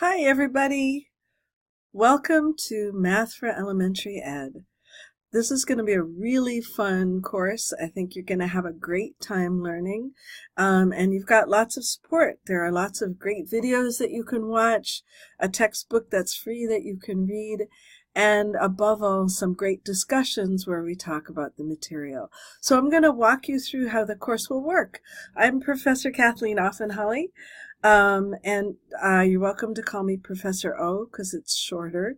Hi, everybody. Welcome to Math for Elementary Ed. This is going to be a really fun course. I think you're going to have a great time learning. And you've got lots of support. There are lots of great videos that you can watch, a textbook that's free that you can read, and above all, some great discussions where we talk about the material. So I'm going to walk you through how the course will work. I'm Professor Kathleen Offenholly. And you're welcome to call me Professor O because it's shorter.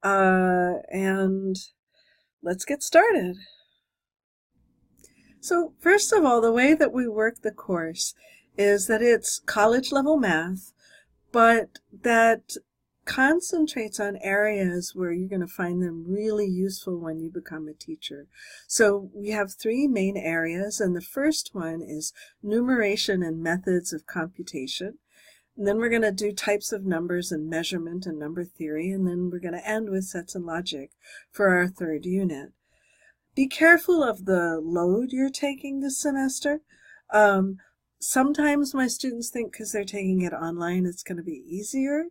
And let's get started. So first of all, the way that we work the course is that it's college level math, but that concentrates on areas where you're going to find them really useful when you become a teacher. So we have three main areas, and the first one is numeration and methods of computation. And then we're going to do types of numbers and measurement and number theory, and then we're going to end with sets and logic for our third unit. Be careful of the load you're taking this semester. Sometimes my students think because they're taking it online it's going to be easier.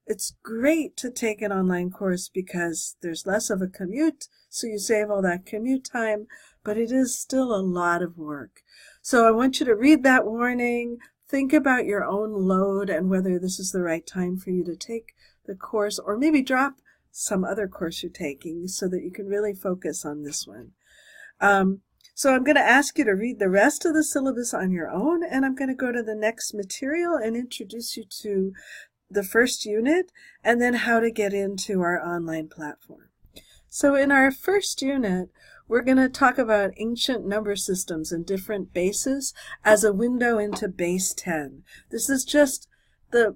It's great to take an online course because there's less of a commute, so you save all that commute time, but it is still a lot of work. So I want you to read that warning, think about your own load and whether this is the right time for you to take the course, or maybe drop some other course you're taking so that you can really focus on this one. So I'm going to ask you to read the rest of the syllabus on your own, and I'm going to go to the next material and introduce you to the first unit and then how to get into our online platform. So in our first unit, we're going to talk about ancient number systems and different bases as a window into base 10. This is just the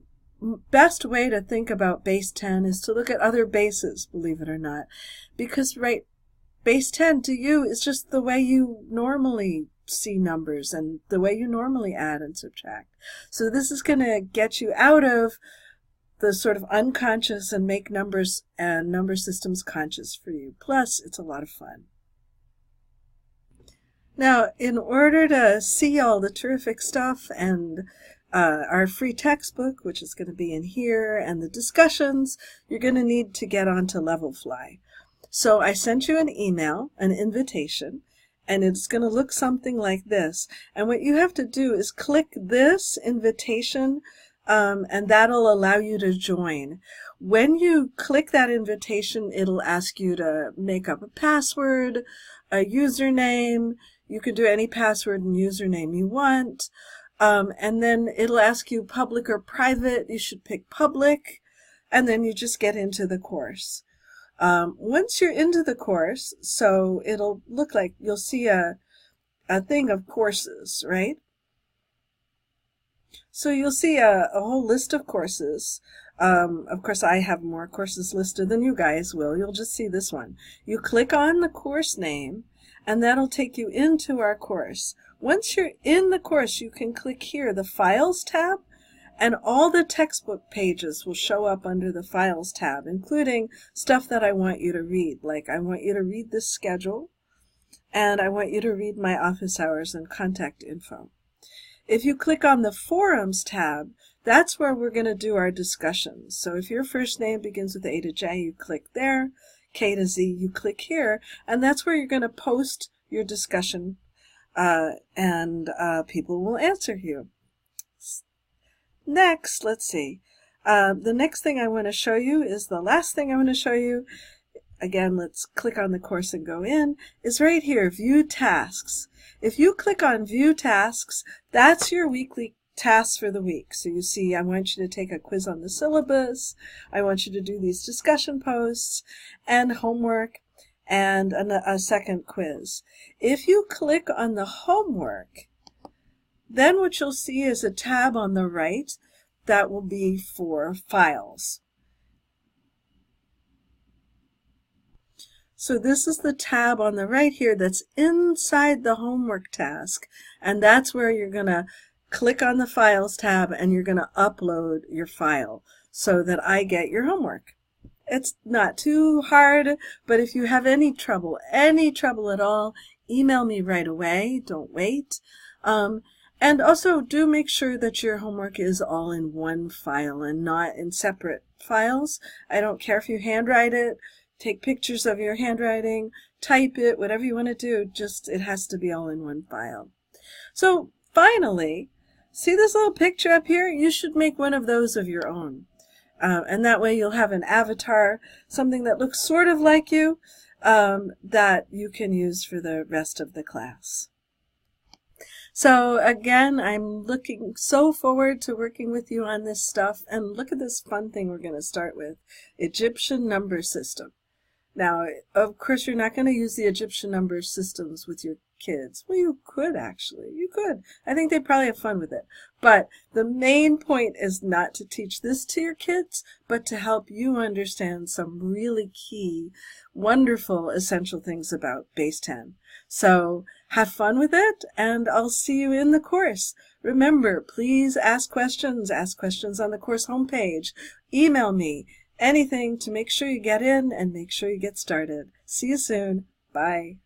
best way to think about base 10 is to look at other bases, believe it or not, because base 10 to you is just the way you normally see numbers and the way you normally add and subtract. So this is going to get you out of the sort of unconscious and make numbers and number systems conscious for you. Plus, it's a lot of fun. Now, in order to see all the terrific stuff and our free textbook, which is going to be in here, and the discussions, you're going to need to get onto Levelfly. So I sent you an email, an invitation, and it's going to look something like this. And what you have to do is click this invitation, and that'll allow you to join. When you click that invitation, it'll ask you to make up a password, a username. You can do any password and username you want. And then it'll ask you public or private. You should pick public, and then you just get into the course. Once you're into the course, so it'll look like you'll see a thing of courses, right? So you'll see a whole list of courses. Of course, I have more courses listed than you guys will. You'll just see this one. You click on the course name, and that'll take you into our course. Once you're in the course, you can click here, the Files tab, and all the textbook pages will show up under the Files tab, including stuff that I want you to read. Like I want you to read this schedule, and I want you to read my office hours and contact info. If you click on the Forums tab, that's where we're going to do our discussions. So if your first name begins with A to J, you click there. K to Z, you click here. And that's where you're going to post your discussion, and people will answer you. Next, let's see. The next thing I want to show you is the last thing I want to show you. Again, let's click on the course and go in. Is right here, View Tasks. If you click on View Tasks, that's your weekly tasks for the week. So you see, I want you to take a quiz on the syllabus. I want you to do these discussion posts and homework and a second quiz. If you click on the homework, then what you'll see is a tab on the right that will be for files. So this is the tab on the right here that's inside the homework task, and that's where you're going to click on the Files tab and you're going to upload your file so that I get your homework. It's not too hard, but if you have any trouble at all, email me right away. Don't wait. And also do make sure that your homework is all in one file and not in separate files. I don't care if you handwrite it, take pictures of your handwriting, type it, whatever you want to do, just it has to be all in one file. So finally, see this little picture up here? You should make one of those of your own. And that way you'll have an avatar, something that looks sort of like you, that you can use for the rest of the class. So again, I'm looking so forward to working with you on this stuff. And look at this fun thing we're going to start with, Egyptian number system. Now, of course, you're not going to use the Egyptian number systems with your kids. Well, you could actually. You could. I think they'd probably have fun with it. But the main point is not to teach this to your kids, but to help you understand some really key, wonderful, essential things about Base 10. So have fun with it, and I'll see you in the course. Remember, please ask questions. Ask questions on the course homepage. Email me. Anything to make sure you get in and make sure you get started. See you soon. Bye.